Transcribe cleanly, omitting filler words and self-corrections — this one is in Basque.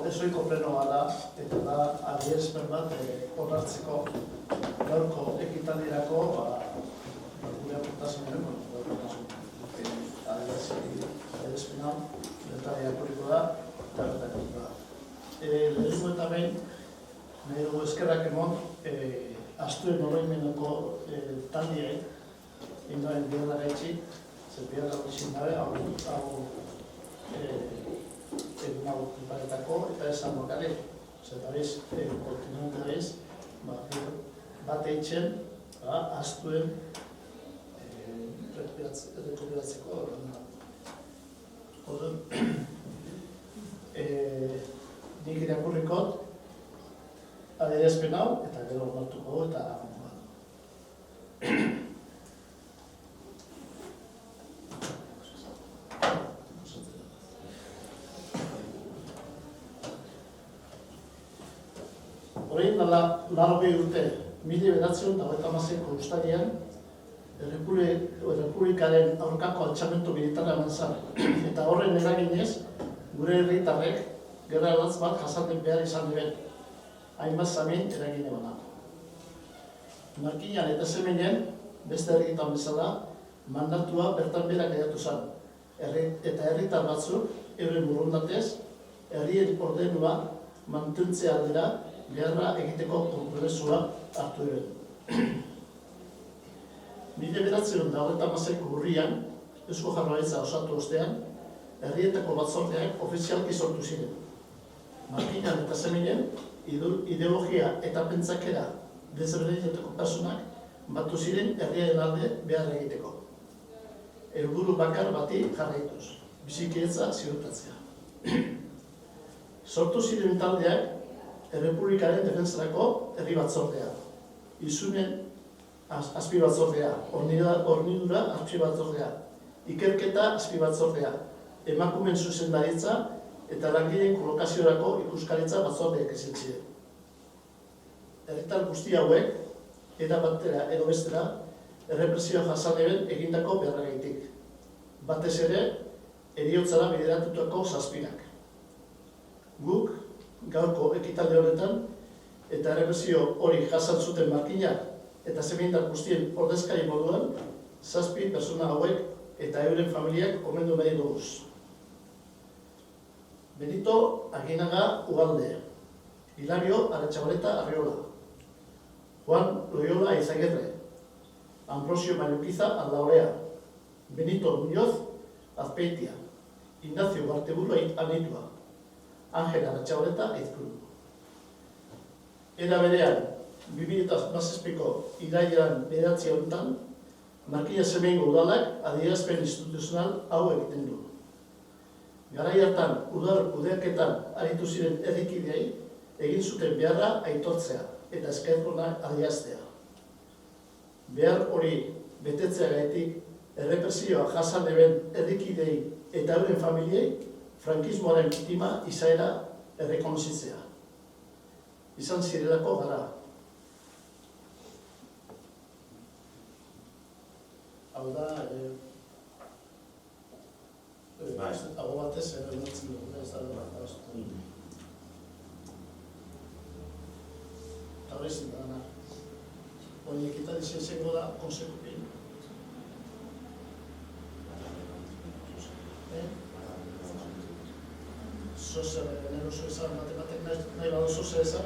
Ezoiko plenoa da, eta da adierazpen bat onartzeko gaurko ekitaldirako gure aportazioaren adierazpen hau detalia akuriko da eta bertakiko da. Lehenengo eta behin, nahi dugu eskerrak emon astuen oroimeneko taldiei indoen biela gaitxik, zer biela gaitxik dabe, hau egun hau iparetako eta esan lokale. Eta bez, kontinuante bez, bat eitzen, astuen rekuperatzeko. Nik irakurrikot adierazpen hau eta gero onartuko eta Horrein dala, 80 urte, 1996ko ustarian, Errepublikaren aurkako altxamentu militarra eman zen, eta horren eraginez, gure herritarrek gerra latz bat jasaten behar izan diren, hainbat zamin eragin ebana. Markinan eta zemenen, beste herritan bezala, mandatua bertan berak edatu zen, eta herritar batzuk, euren burundatez, herrien ordenua mantentzea aldera, gerra egiteko konpromisua hartu eren. 1996ko urrian, Eusko Jaurlaritza osatu ostean, herrietako batzordeak ofizialki sortu ziren. Markinan eta zeminen, ideologia eta pentsakera desberdinetako personak batu ziren herriaren alde behar egiteko. Helburu bakar bati jarraituz, bizikidetza ziurtatzea. Sortu ziren taldeak Errepublikaren defensarako herri batzordea, izunen azpi batzordea, hornidura azpi batzordea, ikerketa azpi batzordea, emakumeen zuzendaritza eta langileen kolokaziorako ikuskaritza batzordeak izan ziren. Herritar guzti hauek, era batera edo bestera, errepresioa jasaneben egindako beharragaitik. Batez ere, heriotzara bideratutako zazpinak. Guk, gaurko ekitaldi honetan, eta errepresio hori jasan zuten markinak eta zemindar guztien ordezkari moduan, 7 pertsona hauek eta euren familiak omendu nahi duguz. Benito Aginaga Ugalde, Hilario Aretxabaleta Arriola, Juan Loyola Izaguirre, Ambrosio Mayukiza Aldaolea, Benito Muñoz Azpeitia, Ignacio Barteburu Anitua, Ángela Aretxabaleta Aizpuru. Era berean, 2017ko irailean 9 honetan, Markina Semeingo udalak adierazpen instituzional hau egiten du. Garai hartan, udal kudeaketan aritu ziren herrikideei egin zuten beharra aitortzea eta eskertunak adieraztea. Behar hori betetzeagatik errepresioa jasan eben herrikideei eta euren familiei frankismoaren biktima izaera errekonozitzea. Izan zirelako gara. Hau da, hau batez errenatzen dugu, ez da dut. Eta hori zen dana. Hori ekita dizentzeko da konsekupin. Zozer, generoso ezan, matematik nahi badu zozer ezan,